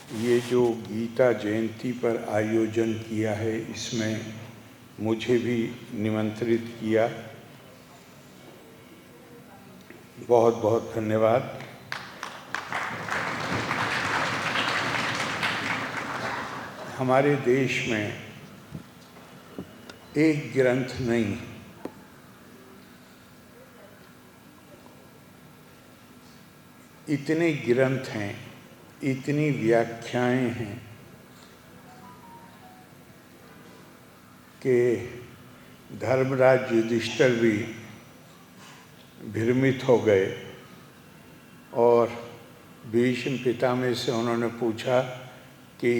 ये जो गीता जयंती पर आयोजन किया है, इसमें मुझे भी निमंत्रित किया। बहुत बहुत धन्यवाद। हमारे देश में एक ग्रंथ नहीं, इतने ग्रंथ हैं, इतनी व्याख्याएं हैं कि धर्मराज युधिष्ठिर भी भ्रमित हो गए और भीष्म पितामह से उन्होंने पूछा कि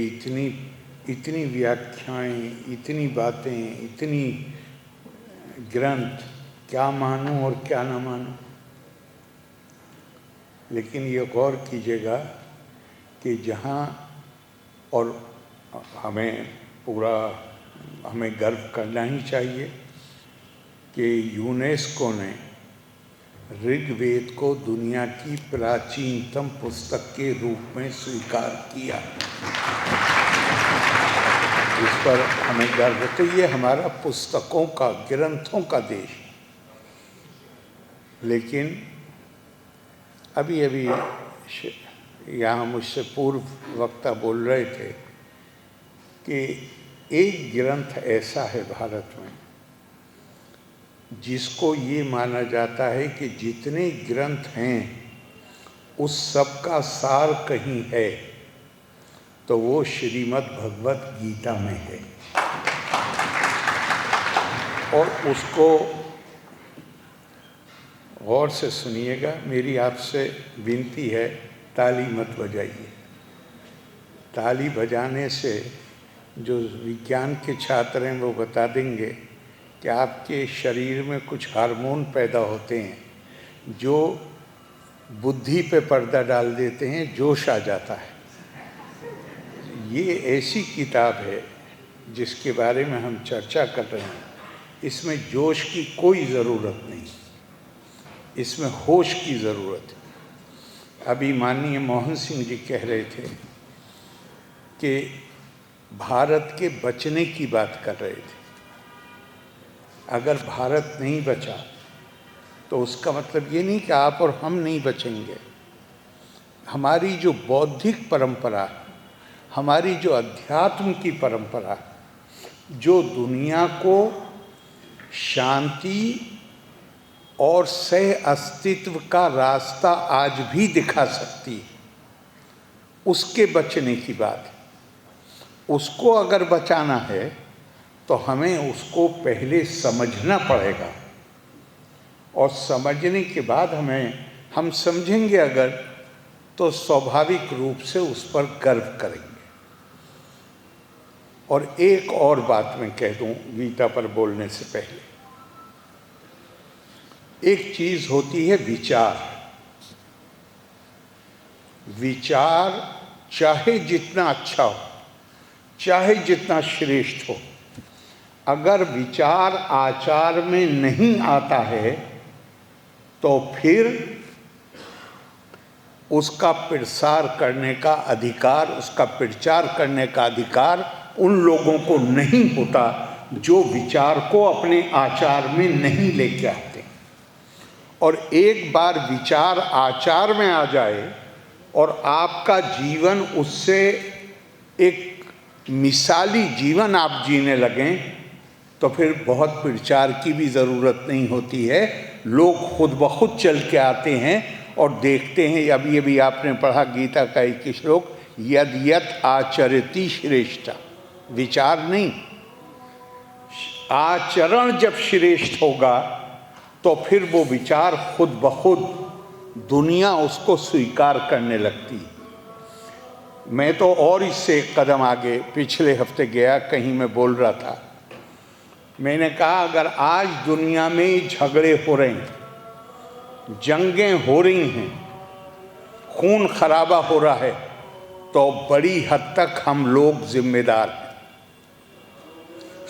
इतनी व्याख्याएं, इतनी बातें, इतनी ग्रंथ, क्या मानूं और क्या ना मानूं। लेकिन ये गौर कीजिएगा कि जहाँ, और हमें गर्व करना ही चाहिए कि यूनेस्को ने ऋग्वेद को दुनिया की प्राचीनतम पुस्तक के रूप में स्वीकार किया। इस पर हमें गर्व है। तो ये हमारा पुस्तकों का, ग्रंथों का देश। लेकिन अभी यहाँ मुझसे पूर्व वक्ता बोल रहे थे कि एक ग्रंथ ऐसा है भारत में जिसको ये माना जाता है कि जितने ग्रंथ हैं उस सब का सार कहीं है, तो वो श्रीमद् भगवत गीता में है। और उसको गौर से सुनिएगा। मेरी आपसे विनती है, ताली मत बजाइए। ताली बजाने से जो विज्ञान के छात्र हैं वो बता देंगे कि आपके शरीर में कुछ हार्मोन पैदा होते हैं जो बुद्धि पे पर्दा डाल देते हैं, जोश आ जाता है। ये ऐसी किताब है जिसके बारे में हम चर्चा कर रहे हैं। इसमें जोश की कोई ज़रूरत नहीं, इसमें होश की ज़रूरत है। अभी माननीय मोहन सिंह जी कह रहे थे कि भारत के बचने की बात कर रहे थे। अगर भारत नहीं बचा तो उसका मतलब ये नहीं कि आप और हम नहीं बचेंगे। हमारी जो बौद्धिक परंपरा, हमारी जो अध्यात्म की परंपरा, जो दुनिया को शांति और सह अस्तित्व का रास्ता आज भी दिखा सकती है, उसके बचने की बात है। उसको अगर बचाना है तो हमें उसको पहले समझना पड़ेगा, और समझने के बाद हम समझेंगे अगर, तो स्वाभाविक रूप से उस पर गर्व करेंगे। और एक और बात मैं कह दूं गीता पर बोलने से पहले। एक चीज़ होती है विचार। विचार चाहे जितना अच्छा हो, चाहे जितना श्रेष्ठ हो, अगर विचार आचार में नहीं आता है तो फिर उसका प्रसार करने का अधिकार, उसका प्रचार करने का अधिकार उन लोगों को नहीं होता जो विचार को अपने आचार में नहीं लेके आते। और एक बार विचार आचार में आ जाए और आपका जीवन उससे एक मिसाली जीवन आप जीने लगें, तो फिर बहुत प्रचार की भी ज़रूरत नहीं होती है। लोग खुद ब खुद चल के आते हैं और देखते हैं। अभी आपने पढ़ा गीता का एक श्लोक, यद यत आचरति श्रेष्ठ। विचार नहीं, आचरण जब श्रेष्ठ होगा तो फिर वो विचार खुद ब खुद दुनिया उसको स्वीकार करने लगती। मैं तो और इससे एक कदम आगे पिछले हफ्ते गया, कहीं मैं बोल रहा था, मैंने कहा अगर आज दुनिया में झगड़े हो रहे हैं, जंगें हो रही हैं, खून खराबा हो रहा है, तो बड़ी हद तक हम लोग जिम्मेदार हैं।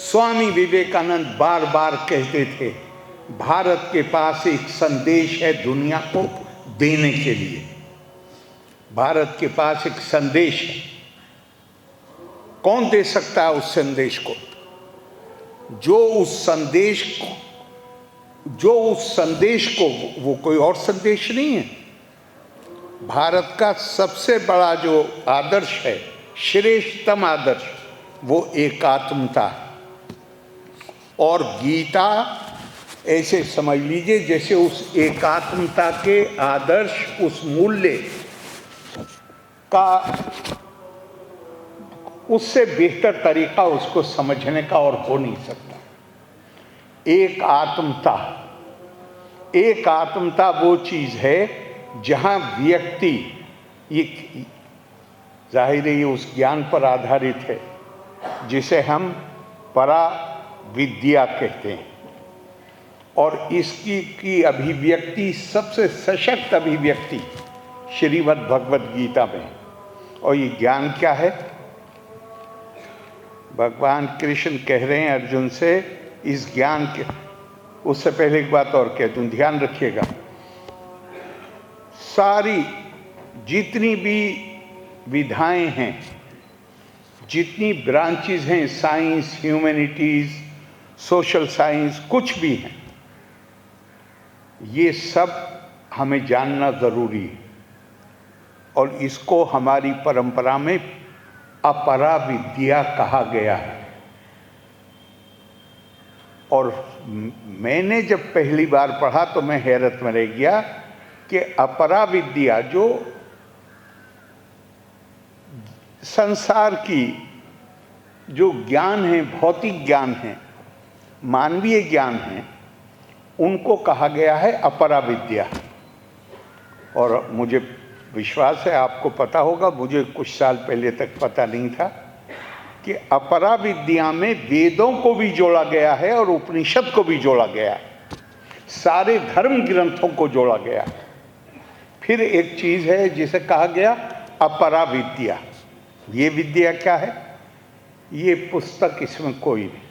स्वामी विवेकानंद बार बार कहते थे, भारत के पास एक संदेश है दुनिया को देने के लिए। भारत के पास एक संदेश है कौन दे सकता है उस संदेश को? जो उस संदेश को, वो कोई और संदेश नहीं है। भारत का सबसे बड़ा जो आदर्श है, श्रेष्ठतम आदर्श, वो एकात्मता है। और गीता ऐसे समझ लीजिए जैसे उस एकात्मता के आदर्श, उस मूल्य का उससे बेहतर तरीका उसको समझने का और हो नहीं सकता। एक आत्मता वो चीज है जहां व्यक्ति, ये जाहिर है ये उस ज्ञान पर आधारित है जिसे हम पराविद्या कहते हैं, और इसकी की अभिव्यक्ति, सबसे सशक्त अभिव्यक्ति श्रीमद् भगवद गीता में। और ये ज्ञान क्या है? भगवान कृष्ण कह रहे हैं अर्जुन से, इस ज्ञान के, उससे पहले एक बात और कह दूं, ध्यान रखिएगा। सारी जितनी भी विधाएं हैं, जितनी ब्रांचेस हैं, साइंस, ह्यूमैनिटीज, सोशल साइंस, कुछ भी हैं, ये सब हमें जानना जरूरी है। और इसको हमारी परंपरा में अपरा विद्या कहा गया है। और मैंने जब पहली बार पढ़ा तो मैं हैरत में रह गया कि अपरा विद्या, जो संसार की जो ज्ञान है, भौतिक ज्ञान है, मानवीय ज्ञान है, उनको कहा गया है अपरा विद्या। और मुझे विश्वास है आपको पता होगा, मुझे कुछ साल पहले तक पता नहीं था कि अपरा विद्या में वेदों को भी जोड़ा गया है और उपनिषद को भी जोड़ा गया है, सारे धर्म ग्रंथों को जोड़ा गया है। फिर एक चीज है जिसे कहा गया अपरा विद्या। ये विद्या क्या है? ये पुस्तक, इसमें कोई नहीं।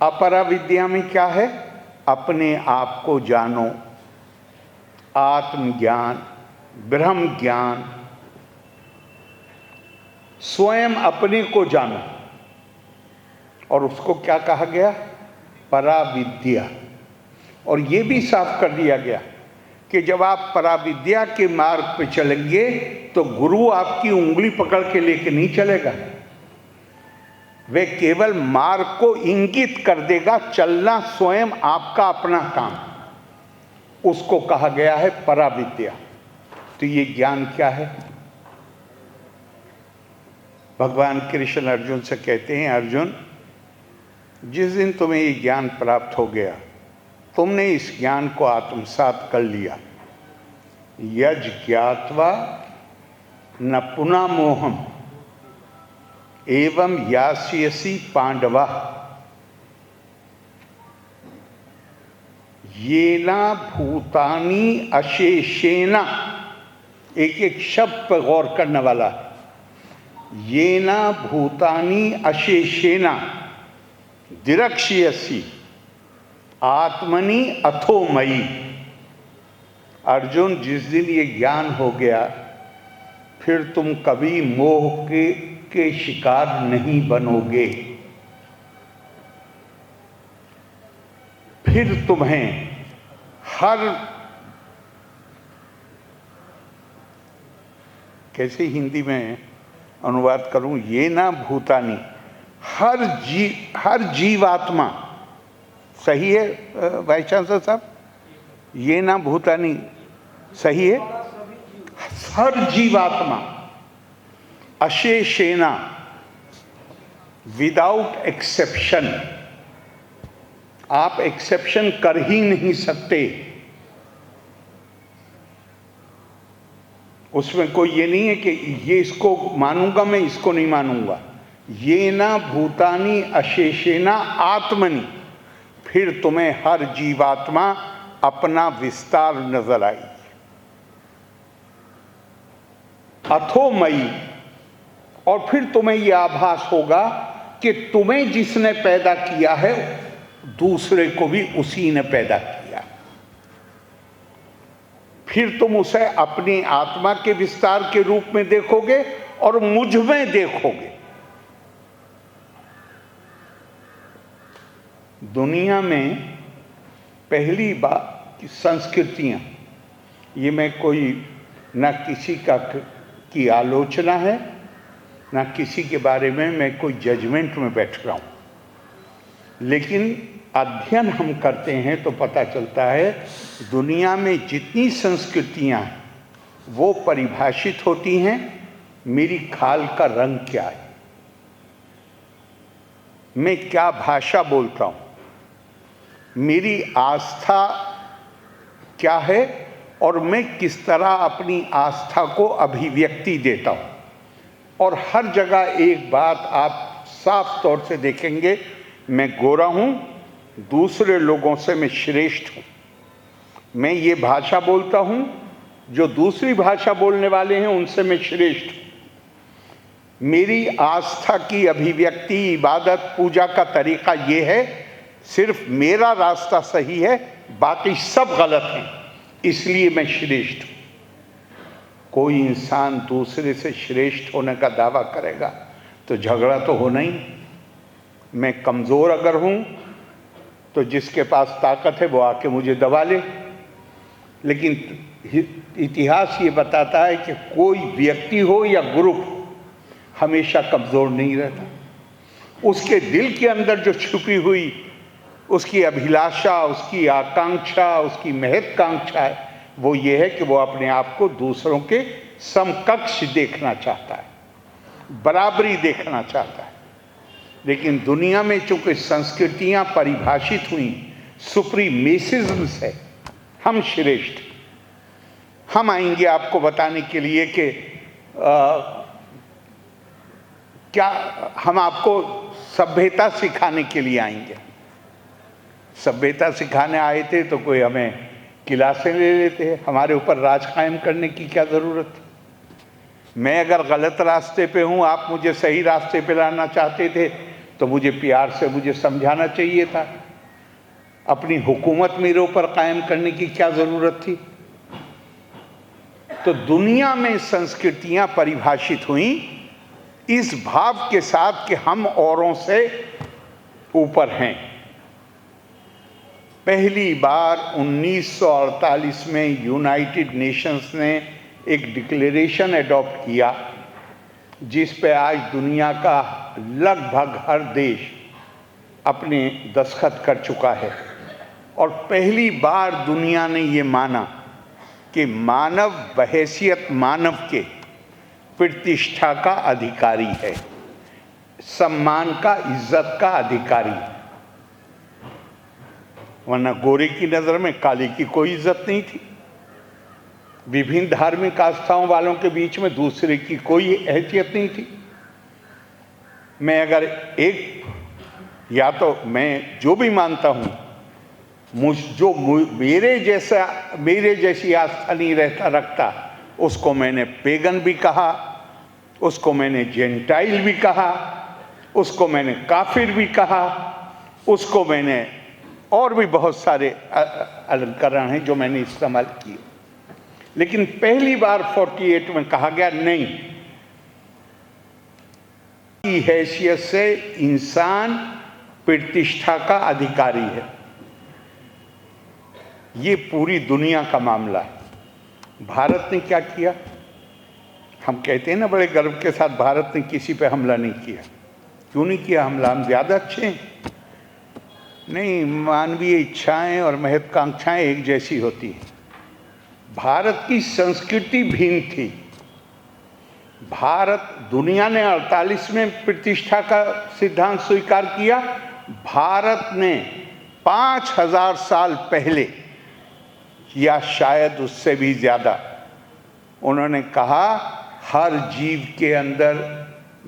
अपरा विद्या में क्या है? अपने आप को जानो, आत्मज्ञान, ब्रह्म ज्ञान, स्वयं अपने को जानो। और उसको क्या कहा गया? पराविद्या। और ये भी साफ कर दिया गया कि जब आप पराविद्या के मार्ग पे चलेंगे तो गुरु आपकी उंगली पकड़ के लेके नहीं चलेगा, वे केवल मार्ग को इंगित कर देगा। चलना स्वयं आपका अपना काम, उसको कहा गया है पराविद्या। तो ये ज्ञान क्या है? भगवान कृष्ण अर्जुन से कहते हैं, अर्जुन, जिस दिन तुम्हें ये ज्ञान प्राप्त हो गया, तुमने इस ज्ञान को आत्मसात कर लिया, यज ज्ञात्वा न पुनः मोहम एवं यास्यसि पांडवा येना भूतानि अशेषेना। एक एक शब्द पर गौर करने वाला है। येना भूतानि अशेषेना दिरक्ष्यसि आत्मनि अथो मयि। अर्जुन, जिस दिन ये ज्ञान हो गया, फिर तुम कभी मोह के शिकार नहीं बनोगे। फिर तुम्हें कैसे हिंदी में अनुवाद करूं, ये ना भूतानी, हर जीवात्मा, सही है वाइस चांसलर साहब? ये ना भूतानी सही है? हर जीवात्मा अशेषेना, विदाउट एक्सेप्शन, आप एक्सेप्शन कर ही नहीं सकते। उसमें कोई ये नहीं है कि ये इसको मानूंगा मैं, इसको नहीं मानूंगा। ये ना भूतानी अशेषेना आत्मनि, फिर तुम्हें हर जीवात्मा अपना विस्तार नजर आई। अथोमयी, और फिर तुम्हें यह आभास होगा कि तुम्हें जिसने पैदा किया है, दूसरे को भी उसी ने पैदा किया। फिर तुम उसे अपनी आत्मा के विस्तार के रूप में देखोगे और मुझ में देखोगे। दुनिया में पहली बार संस्कृतियां, ये मैं कोई ना किसी की आलोचना है, ना किसी के बारे में मैं कोई जजमेंट में बैठ रहा हूं, लेकिन अध्ययन हम करते हैं तो पता चलता है दुनिया में जितनी संस्कृतियां हैं वो परिभाषित होती हैं मेरी खाल का रंग क्या है, मैं क्या भाषा बोलता हूं, मेरी आस्था क्या है और मैं किस तरह अपनी आस्था को अभिव्यक्ति देता हूं। और हर जगह एक बात आप साफ तौर से देखेंगे, मैं गोरा हूं, दूसरे लोगों से मैं श्रेष्ठ हूं, मैं ये भाषा बोलता हूं, जो दूसरी भाषा बोलने वाले हैं उनसे मैं श्रेष्ठ हूं। मेरी आस्था की अभिव्यक्ति, इबादत, पूजा का तरीका ये है, सिर्फ मेरा रास्ता सही है, बाकी सब गलत हैं, इसलिए मैं श्रेष्ठ हूं। कोई इंसान दूसरे से श्रेष्ठ होने का दावा करेगा तो झगड़ा तो होना ही। मैं कमज़ोर अगर हूं तो जिसके पास ताकत है वो आके मुझे दबा ले, लेकिन इतिहास ये बताता है कि कोई व्यक्ति हो या ग्रुप हमेशा कमज़ोर नहीं रहता। उसके दिल के अंदर जो छुपी हुई उसकी अभिलाषा, उसकी आकांक्षा, उसकी महत्वाकांक्षा है, वो ये है कि वो अपने आप को दूसरों के समकक्ष देखना चाहता है, बराबरी देखना चाहता है। लेकिन दुनिया में चूंकि संस्कृतियां परिभाषित हुई सुप्रीमेसिज्म से, हम श्रेष्ठ, हम आएंगे आपको बताने के लिए कि क्या हम आपको सभ्यता सिखाने के लिए आएंगे। सभ्यता सिखाने आए थे तो कोई हमें क्लासें ले लेते, हमारे ऊपर राज कायम करने की क्या ज़रूरत थी। मैं अगर गलत रास्ते पे हूँ, आप मुझे सही रास्ते पे लाना चाहते थे तो मुझे प्यार से मुझे समझाना चाहिए था। अपनी हुकूमत मेरे ऊपर कायम करने की क्या ज़रूरत थी। तो दुनिया में संस्कृतियां परिभाषित हुई इस भाव के साथ कि हम औरों से ऊपर हैं। पहली बार 1948 में यूनाइटेड नेशंस ने एक डिक्लेरेशन एडॉप्ट किया जिस पे आज दुनिया का लगभग हर देश अपने दस्तखत कर चुका है। और पहली बार दुनिया ने ये माना कि मानव बहैसियत मानव के प्रतिष्ठा का अधिकारी है, सम्मान का, इज्जत का अधिकारी है। वरना गोरे की नज़र में काले की कोई इज्जत नहीं थी। विभिन्न धार्मिक आस्थाओं वालों के बीच में दूसरे की कोई हैसियत नहीं थी। मैं अगर एक, या तो मैं जो भी मानता हूँ, जो मेरे जैसी आस्था नहीं रखता, उसको मैंने पेगन भी कहा, उसको मैंने जेंटाइल भी कहा, उसको मैंने काफिर भी कहा, उसको मैंने और भी बहुत सारे अलंकरण हैं जो मैंने इस्तेमाल किए। लेकिन पहली बार 48 में कहा गया नहीं, की हैसियत से इंसान प्रतिष्ठा का अधिकारी है। ये पूरी दुनिया का मामला है। भारत ने क्या किया? हम कहते हैं ना बड़े गर्व के साथ, भारत ने किसी पे हमला नहीं किया। क्यों नहीं किया हमला? हम ज़्यादा अच्छे हैं? नहीं, मानवीय इच्छाएं और महत्वाकांक्षाएं एक जैसी होती हैं। भारत की संस्कृति भिन्न थी। भारत, दुनिया ने 48 में प्रतिष्ठा का सिद्धांत स्वीकार किया। भारत ने 5000 साल पहले या शायद उससे भी ज़्यादा, उन्होंने कहा हर जीव के अंदर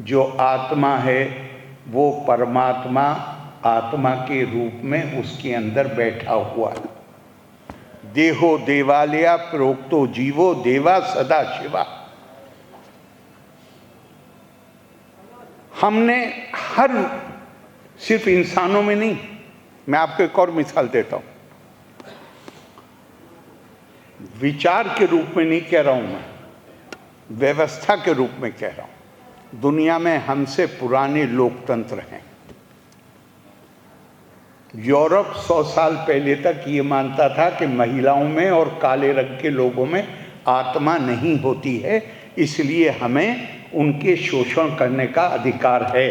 जो आत्मा है वो परमात्मा आत्मा के रूप में उसके अंदर बैठा हुआ है। देहो देवालया प्रोक्तो जीवो देवा सदा शिवा। हमने सिर्फ इंसानों में नहीं, मैं आपको एक और मिसाल देता हूं। विचार के रूप में नहीं कह रहा हूं मैं, व्यवस्था के रूप में कह रहा हूं। दुनिया में हमसे पुराने लोकतंत्र हैं। यूरोप 100 साल पहले तक ये मानता था कि महिलाओं में और काले रंग के लोगों में आत्मा नहीं होती है, इसलिए हमें उनके शोषण करने का अधिकार है।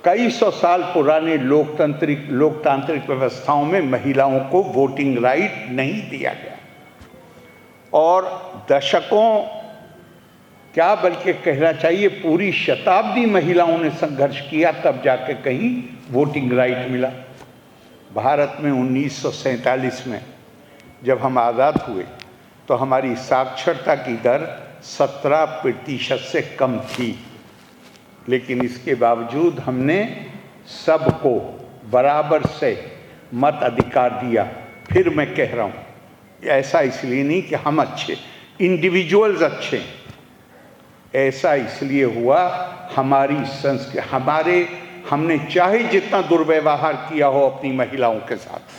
कई सौ साल पुराने लोकतांत्रिक व्यवस्थाओं में महिलाओं को वोटिंग राइट नहीं दिया गया और दशकों, क्या बल्कि कहना चाहिए पूरी शताब्दी महिलाओं ने संघर्ष किया, तब जाके कहीं वोटिंग राइट मिला। भारत में 1947 में जब हम आज़ाद हुए तो हमारी साक्षरता की दर 17% से कम थी, लेकिन इसके बावजूद हमने सबको बराबर से मत अधिकार दिया। फिर मैं कह रहा हूँ, ऐसा इसलिए नहीं कि हम अच्छे, इंडिविजुअल्स अच्छे, ऐसा इसलिए हुआ हमारी संस्कृति, हमने चाहे जितना दुर्व्यवहार किया हो अपनी महिलाओं के साथ,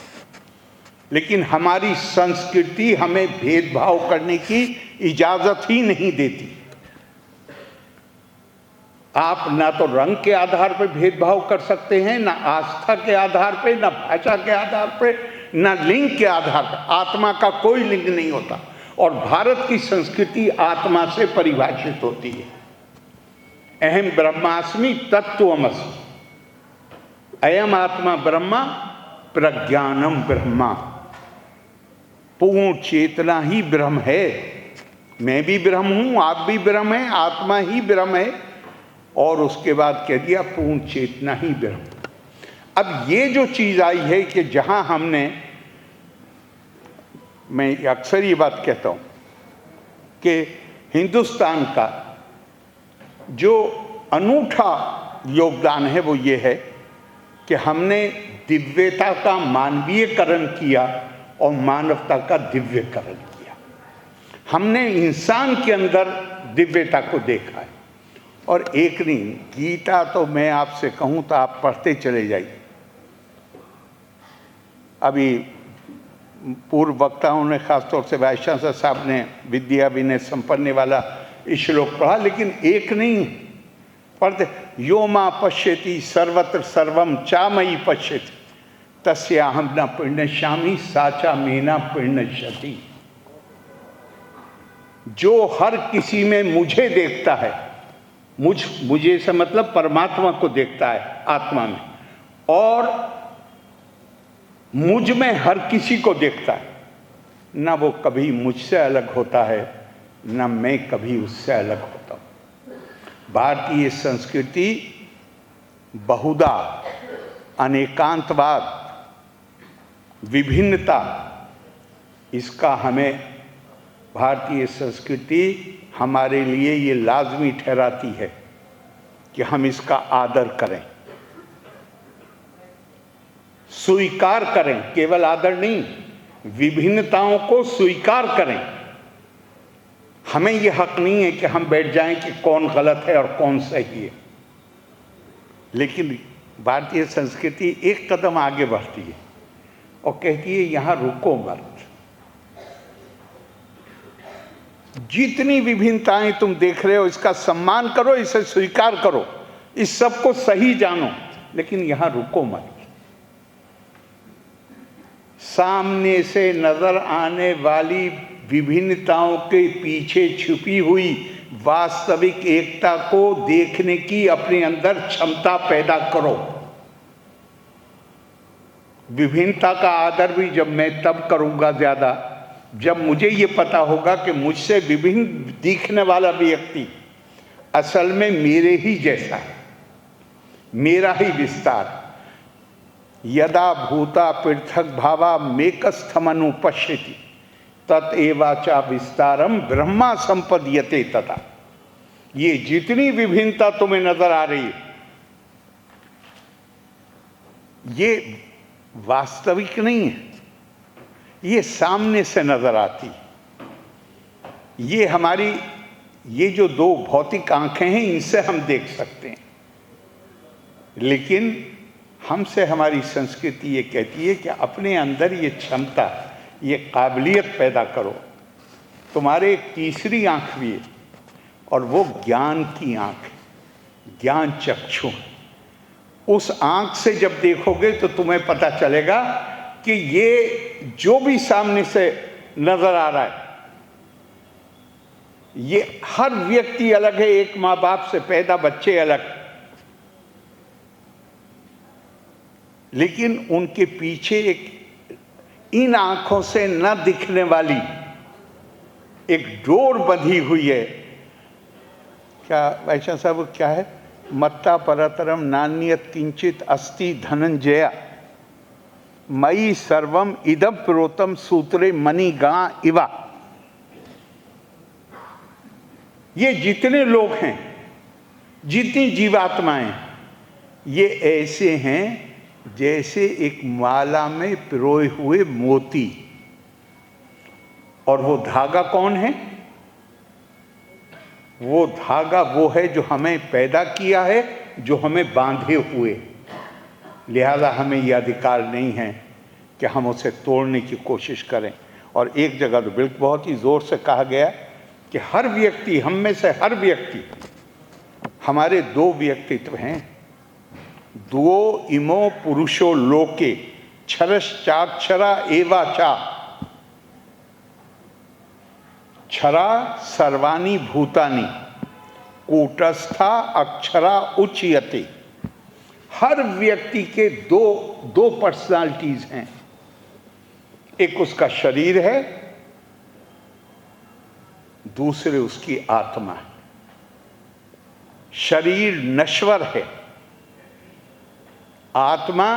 लेकिन हमारी संस्कृति हमें भेदभाव करने की इजाजत ही नहीं देती। आप ना तो रंग के आधार पर भेदभाव कर सकते हैं, ना आस्था के आधार पर, ना भाषा के आधार पर, ना लिंग के आधार पर। आत्मा का कोई लिंग नहीं होता और भारत की संस्कृति आत्मा से परिभाषित होती है। अहम ब्रह्मास्मि तत्त्वमसि, अयम आत्मा ब्रह्मा प्रज्ञानम ब्रह्मा। पूर्ण चेतना ही ब्रह्म है। मैं भी ब्रह्म हूं, आप भी ब्रह्म हैं, आत्मा ही ब्रह्म है। और उसके बाद कह दिया पूर्ण चेतना ही ब्रह्म। अब ये जो चीज आई है कि जहां हमने, मैं अक्सर ये बात कहता हूं कि हिंदुस्तान का जो अनूठा योगदान है वो ये है कि हमने दिव्यता का मानवीयकरण किया और मानवता का दिव्यकरण किया। हमने इंसान के अंदर दिव्यता को देखा है। और एक नहीं, गीता तो मैं आपसे कहूं तो आप पढ़ते चले जाइए। अभी पूर्व वक्ताओं ने, खासतौर से वाइस चांसलर साहब ने विद्या विनय संपन्न वाला श्लोक पढ़ा, लेकिन एक नहीं पढ़ते। यो मां पश्यति सर्वत्र सर्वम चामयि पश्यति तस्याहं न प्रणश्यामि साचा मेना प्रणश्यति। जो हर किसी में मुझे देखता है, मुझे से मतलब परमात्मा को देखता है आत्मा में, और मुझ में हर किसी को देखता है, ना वो कभी मुझसे अलग होता है, ना मैं कभी उससे अलग होता हूँ। भारतीय संस्कृति बहुधा, अनेकांतवाद, विभिन्नता, इसका हमें, भारतीय संस्कृति हमारे लिए ये लाजमी ठहराती है कि हम इसका आदर करें, स्वीकार करें। केवल आदर नहीं, विभिन्नताओं को स्वीकार करें। हमें यह हक नहीं है कि हम बैठ जाएं कि कौन गलत है और कौन सही है। लेकिन भारतीय संस्कृति एक कदम आगे बढ़ती है और कहती है यहां रुको मत। जितनी विभिन्नताएं तुम देख रहे हो इसका सम्मान करो, इसे स्वीकार करो, इस सब को सही जानो, लेकिन यहां रुको मत। सामने से नजर आने वाली विभिन्नताओं के पीछे छुपी हुई वास्तविक एकता को देखने की अपने अंदर क्षमता पैदा करो। विभिन्नता का आदर भी जब मैं तब करूंगा ज्यादा जब मुझे ये पता होगा कि मुझसे विभिन्न दिखने वाला व्यक्ति असल में मेरे ही जैसा है, मेरा ही विस्तार। यदा भूता पृथक भावा मेकस्थमनु पश्यति तत्एवाचा विस्तारम ब्रह्मा संपद्यते तथा। ये जितनी विभिन्नता तुम्हें नजर आ रही है, ये वास्तविक नहीं है, ये सामने से नजर आती। ये हमारी, ये जो दो भौतिक आंखें हैं इनसे हम देख सकते हैं, लेकिन हमसे हमारी संस्कृति ये कहती है कि अपने अंदर ये क्षमता, ये काबिलियत पैदा करो। तुम्हारे एक तीसरी आंख भी है, और वो ज्ञान की आंख, ज्ञान चक्षु। उस आंख से जब देखोगे तो तुम्हें पता चलेगा कि ये जो भी सामने से नजर आ रहा है, ये हर व्यक्ति अलग है, एक माँ बाप से पैदा बच्चे अलग, लेकिन उनके पीछे एक इन आंखों से न दिखने वाली एक डोर बंधी हुई है। क्या वैशा साहब क्या है? मत्ता परतरम नान्यत किंचित अस्ति धनंजया मयि सर्वम इदम प्रोतम सूत्रे मणिगा इवा। ये जितने लोग हैं, जितनी जीवात्माएं, ये ऐसे हैं जैसे एक माला में पिरोए हुए मोती। और वो धागा कौन है? वो धागा वो है जो हमें पैदा किया है, जो हमें बांधे हुए। लिहाजा हमें यह अधिकार नहीं है कि हम उसे तोड़ने की कोशिश करें। और एक जगह तो बिल्कुल बहुत ही जोर से कहा गया कि हर व्यक्ति, हम में से हर व्यक्ति, हमारे दो व्यक्तित्व हैं। दुओ इमो पुरुषो लोके क्षरश्चाक्षरा एवाचा क्षरा सर्वाणी भूतानि कूटस्था अक्षरा उच्यते। हर व्यक्ति के दो पर्सनालिटीज हैं। एक उसका शरीर है, दूसरे उसकी आत्मा है। शरीर नश्वर है, आत्मा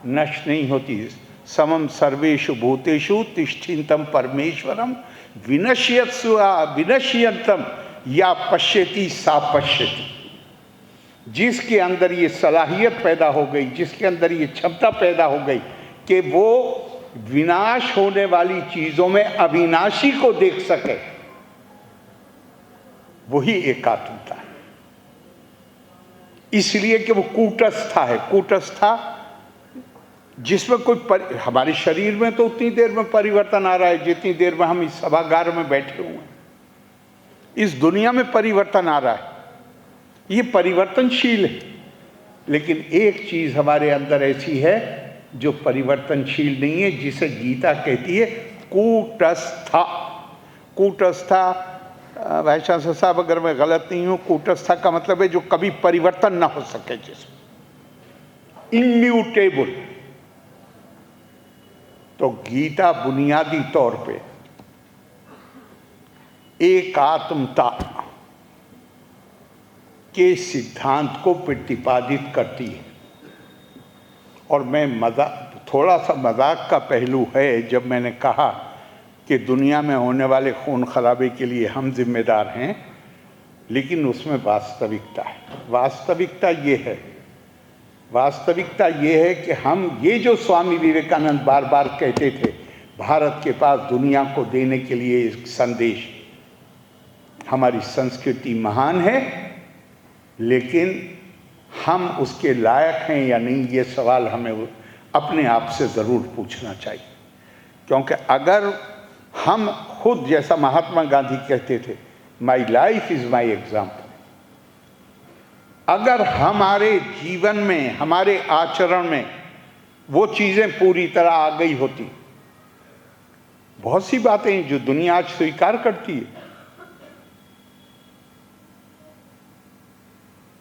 नष्ट नहीं होती। समम सर्वेषु भूतेषु तिष्ठितम परमेश्वरम विनश्यत्सु विनश्यंतम या पश्यति सा पश्यति। जिसके अंदर ये सलाहियत पैदा हो गई, जिसके अंदर ये क्षमता पैदा हो गई कि वो विनाश होने वाली चीजों में अविनाशी को देख सके, वही एकात्मता है। इसलिए कि वो कूटस्था है। कूटस्था जिसमें कोई हमारे शरीर में तो उतनी देर में परिवर्तन आ रहा है जितनी देर में हम इस सभागार में बैठे हुए हैं। इस दुनिया में परिवर्तन आ रहा है, ये परिवर्तनशील है। लेकिन एक चीज हमारे अंदर ऐसी है जो परिवर्तनशील नहीं है, जिसे गीता कहती है कूटस्था। कूटस्था, वैशा साहब अगर मैं गलत नहीं हूं, कूटस्था का मतलब है जो कभी परिवर्तन ना हो सके, जिसमें इम्यूटेबल। तो गीता बुनियादी तौर पे एकात्मता के सिद्धांत को प्रतिपादित करती है। और मैं थोड़ा सा मजाक का पहलू है जब मैंने कहा कि दुनिया में होने वाले खून खराबे के लिए हम जिम्मेदार हैं, लेकिन उसमें वास्तविकता है। वास्तविकता ये है कि हम ये जो स्वामी विवेकानंद बार बार कहते थे, भारत के पास दुनिया को देने के लिए एक संदेश। हमारी संस्कृति महान है, लेकिन हम उसके लायक हैं या नहीं, ये सवाल हमें अपने आप से ज़रूर पूछना चाहिए। क्योंकि अगर हम खुद, जैसा महात्मा गांधी कहते थे, my life is my example, अगर हमारे जीवन में, हमारे आचरण में वो चीज़ें पूरी तरह आ गई होती, बहुत सी बातें जो दुनिया आज स्वीकार करती है,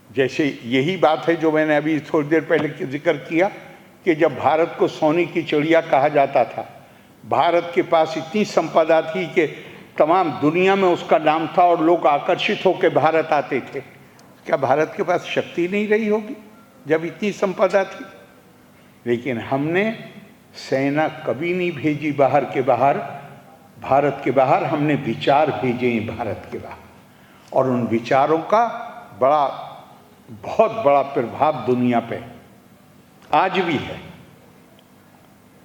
जैसे यही बात है जो मैंने अभी थोड़ी देर पहले जिक्र किया कि जब भारत को सोने की चिड़िया कहा जाता था, भारत के पास इतनी संपदा थी कि तमाम दुनिया में उसका नाम था और लोग आकर्षित होकर भारत आते थे। क्या भारत के पास शक्ति नहीं रही होगी जब इतनी संपदा थी? लेकिन हमने सेना कभी नहीं भेजी बाहर के बाहर, भारत के बाहर। हमने विचार भेजे हैं भारत के बाहर, और उन विचारों का बहुत बड़ा प्रभाव दुनिया पे आज भी है।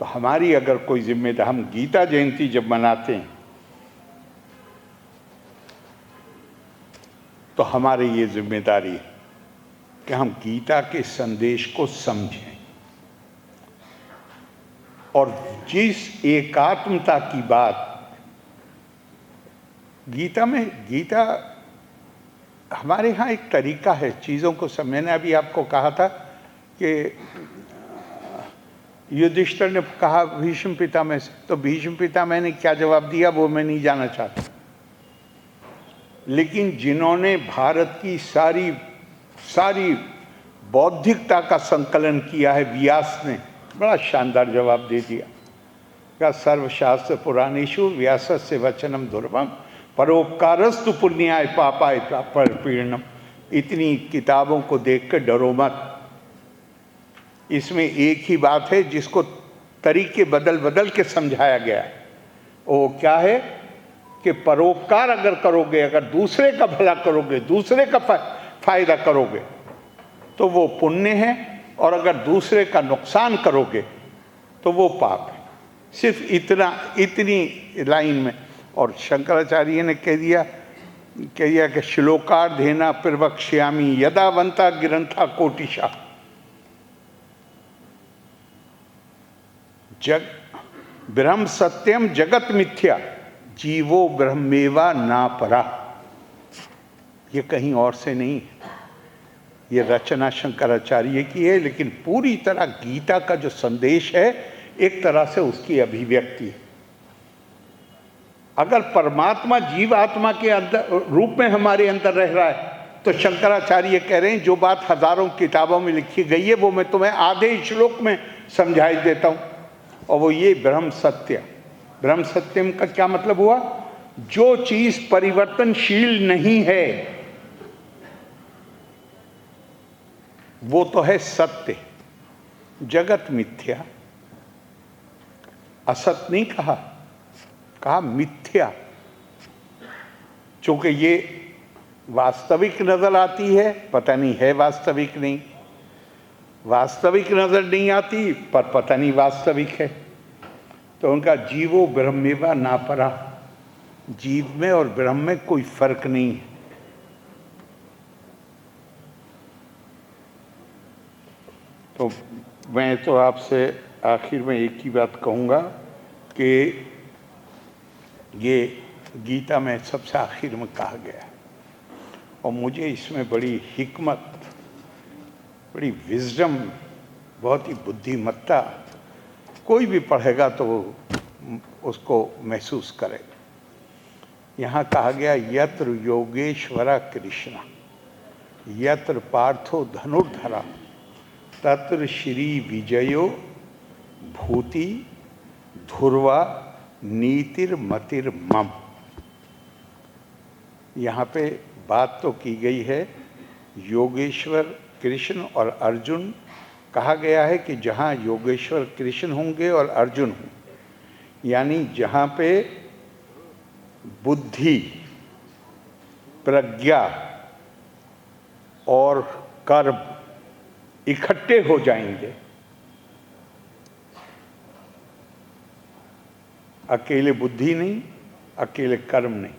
तो हमारी अगर कोई जिम्मेदारी, हम गीता जयंती जब मनाते हैं तो हमारी ये जिम्मेदारी है कि हम गीता के संदेश को समझें, और जिस एकात्मता की बात गीता हमारे यहाँ एक तरीका है चीज़ों को मैंने अभी आपको कहा था कि युधिष्ठिर ने कहा भीष्म पितामह से, तो भीष्म पितामह ने क्या जवाब दिया वो मैं नहीं जानना चाहता, लेकिन जिन्होंने भारत की सारी बौद्धिकता का संकलन किया है, व्यास ने बड़ा शानदार जवाब दे दिया। का सर्वशास्त्र पुराणेषु व्यासस्य वचनम दुर्लभम परोपकारस्तु पुण्याय पापाय परपीड़नम। इतनी किताबों को देख कर डरो मत। इसमें एक ही बात है जिसको तरीके बदल बदल के समझाया गया है। वो क्या है कि परोपकार अगर करोगे, अगर दूसरे का भला करोगे, दूसरे का फायदा करोगे तो वो पुण्य है, और अगर दूसरे का नुकसान करोगे तो वो पाप है। सिर्फ इतनी लाइन में। और शंकराचार्य ने कह दिया कि श्लोकार्धेन प्रवक्ष्यामि यदा वंता गिरंथा कोटिशा। ब्रह्म सत्यम जगत मिथ्या जीवो ब्रह्मेवा ना परा। ये कहीं और से नहीं, ये रचना शंकराचार्य की है, लेकिन पूरी तरह गीता का जो संदेश है एक तरह से उसकी अभिव्यक्ति है। अगर परमात्मा जीव आत्मा के अंदर रूप में हमारे अंदर रह रहा है तो शंकराचार्य कह रहे हैं जो बात हजारों किताबों में लिखी गई है वो मैं तुम्हें आधे श्लोक में समझाई देता हूं, और वो ये ब्रह्म सत्य। ब्रह्म सत्यम का क्या मतलब हुआ? जो चीज परिवर्तनशील नहीं है वो तो है सत्य। जगत मिथ्या, असत नहीं कहा मिथ्या, चूंकि ये वास्तविक नजर आती है, पता नहीं है वास्तविक नहीं, वास्तविक नजर नहीं आती पर पता नहीं वास्तविक है। तो उनका जीवो ब्रह्मेवा ना परा, जीव में और ब्रह्म में कोई फर्क नहीं है। तो मैं तो आपसे आखिर में एक ही बात कहूँगा कि ये गीता में सबसे आखिर में कहा गया है, और मुझे इसमें बड़ी हिकमत, बड़ी विजडम, बहुत ही बुद्धिमत्ता, कोई भी पढ़ेगा तो उसको महसूस करेगा। यहाँ कहा गया यत्र योगेश्वरा कृष्ण यत्र पार्थो धनुर्धरा तत्र श्री विजयो भूति ध्रुवा नीतिर्मतिर मम। यहाँ पे बात तो की गई है योगेश्वर कृष्ण और अर्जुन। कहा गया है कि जहाँ योगेश्वर कृष्ण होंगे और अर्जुन हों, यानी जहाँ पे बुद्धि, प्रज्ञा और कर्म इकट्ठे हो जाएंगे, अकेले बुद्धि नहीं, अकेले कर्म नहीं,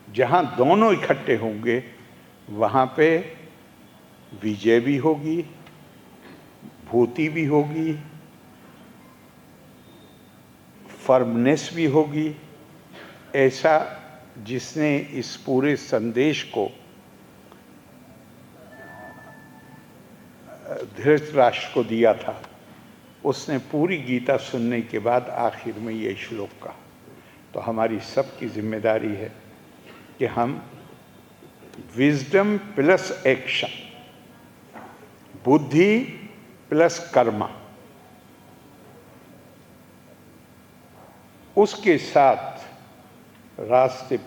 जहाँ दोनों इकट्ठे होंगे वहाँ पे विजय भी होगी, भूति भी होगी, फर्मनेस भी होगी। ऐसा जिसने इस पूरे संदेश को धृतराष्ट्र को दिया था, उसने पूरी गीता सुनने के बाद आखिर में ये श्लोक कहा। तो हमारी सबकी जिम्मेदारी है कि हम विजडम प्लस एक्शन, बुद्धि प्लस कर्मा, उसके साथ रास्ते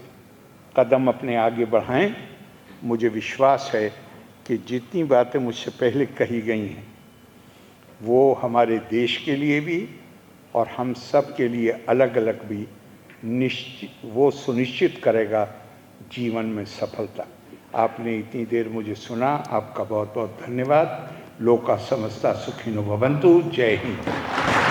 कदम अपने आगे बढ़ाएं। मुझे विश्वास है कि जितनी बातें मुझसे पहले कही गई हैं वो हमारे देश के लिए भी और हम सब के लिए अलग अलग भी वो सुनिश्चित करेगा जीवन में सफलता। आपने इतनी देर मुझे सुना, आपका बहुत बहुत धन्यवाद। लोका समस्ता सुखिनो भवन्तु। जय हिंद।